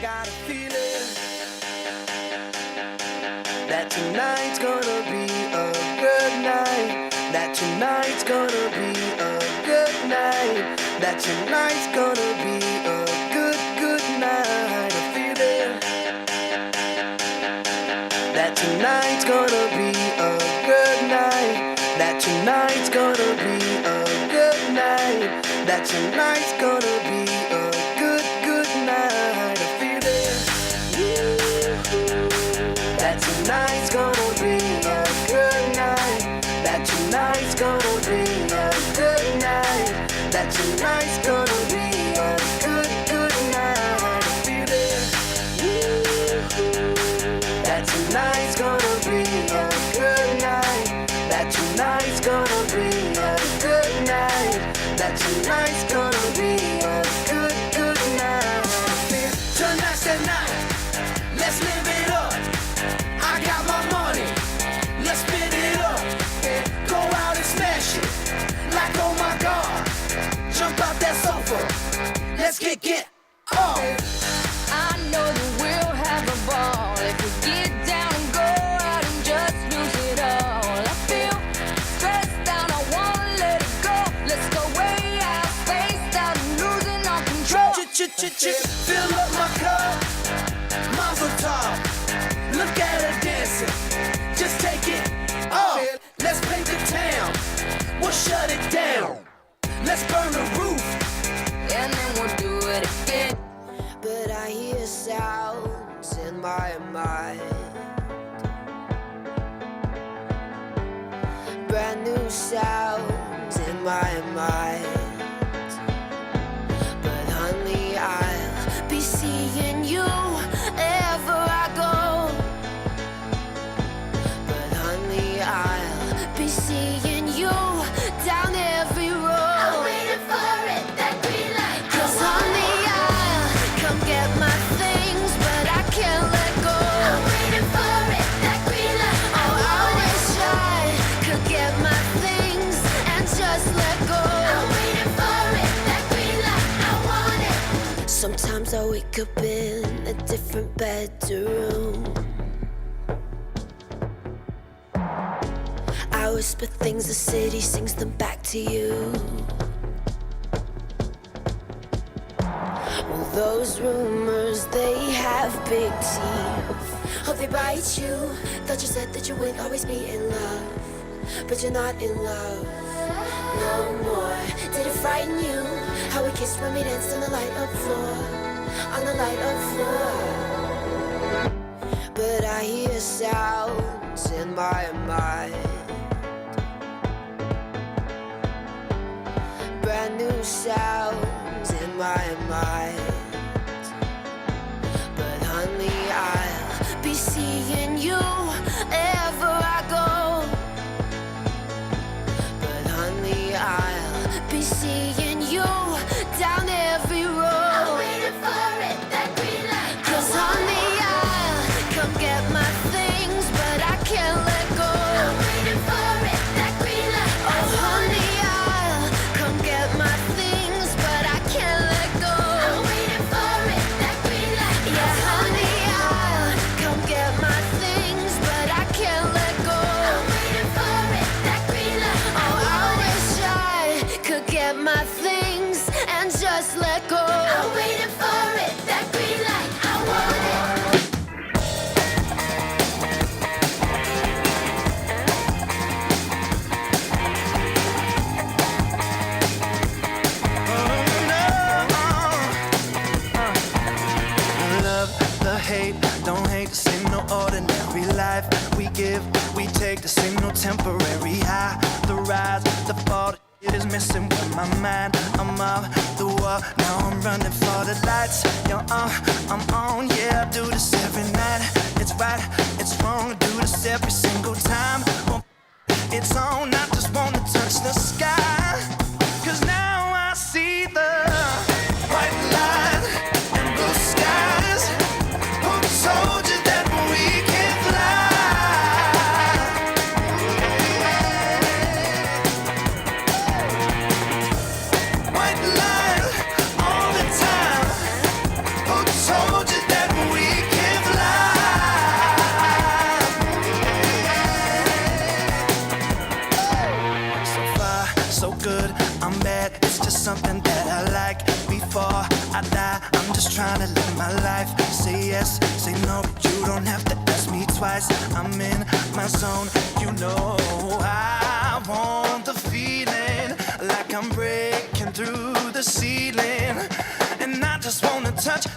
got a feeling that tonight's gonna be a good night. That tonight's gonna be a good night. That tonight's gonna be a good, good night. A feeling that tonight's gonna be a good night. That tonight's gonna be a good night. That tonight's gonna be a good, good night. A feeling that tonight's gonna be a good night. That tonight's gonna be a good night. That tonight's gonna be a good, good night. A feeling that tonight's gonna be a good night. That tonight's gonna be a good night. That tonight's gonna be a good, good night. Tonight's the night. Let's live it up. I got my money. Let's spin it up. Go out and smash it. Like oh my God. Jump out that sofa. Let's get on. I know that we'll have a ball if we get down and go out and just lose it all. I feel stressed out, I wanna let it go. Let's go way out, spaced out, and losing all control. Fill up my cup, Mazel tov. Look at her dancing, just take it off. Let's paint the town, we'll shut it down. Let's burn the roof, And then we'll do it again. But I hear sounds in my mind, brand new sounds in my mind. But honey, I'll be seeing you wherever I go. But honey, I'll be seeing you down every road. I'm waiting for it, that green light. 'Cause honey, I'll come get my things, but I can't let go. I'm waiting for it, that green light. Oh, I wish I could get my things and just let go. I'm waiting for it, that green light. I want it. Sometimes I wake up in a different bedroom. I whisper things, the city sings them back to you. Well, those rumors, they have big teeth. Hope they bite you. Thought you said that you would always be in love, but you're not in love no more. Did it frighten you how we kissed when we danced on the light up floor? On the light up floor. But I hear sounds in my mind, brand new sounds in my mind. But honey, I'll be seeing you wherever I go. But honey, I'll be seeing you down every road. I'm waiting for it, that green light. 'Cause honey, I'll come get my things, but I can't let go. I'm waiting for it, that green light. Oh honey, I'll come get my things, but I can't let go. I'm waiting for it, that green light. Yeah, honey, I'll come get my things, but I can't let go. I'm waiting for it, that green light. Oh, I wish I could get my things and just let go. I'm waiting for it, that green light. I want it. love, the hate, don't hate this ain't no ordinary life. We give, we take, this ain't no temporary high. The rise, the fall, it is missing with my mind. I'm off the wall, now I'm running for the lights. Yo, I'm on, yeah, I do this every night. It's right, it's wrong, I do this every single time. Well, it's on, I just wanna touch the sky. 'Cause now I see the white light and blue skies. Who told you that we can fly? White light all the time. Who told you that? something that I like. Before I die, I'm just trying to live my life. Say yes, say no, you don't have to ask me twice. I'm in my zone, you know I want the feeling, like I'm breaking through the ceiling. And I just wanna touch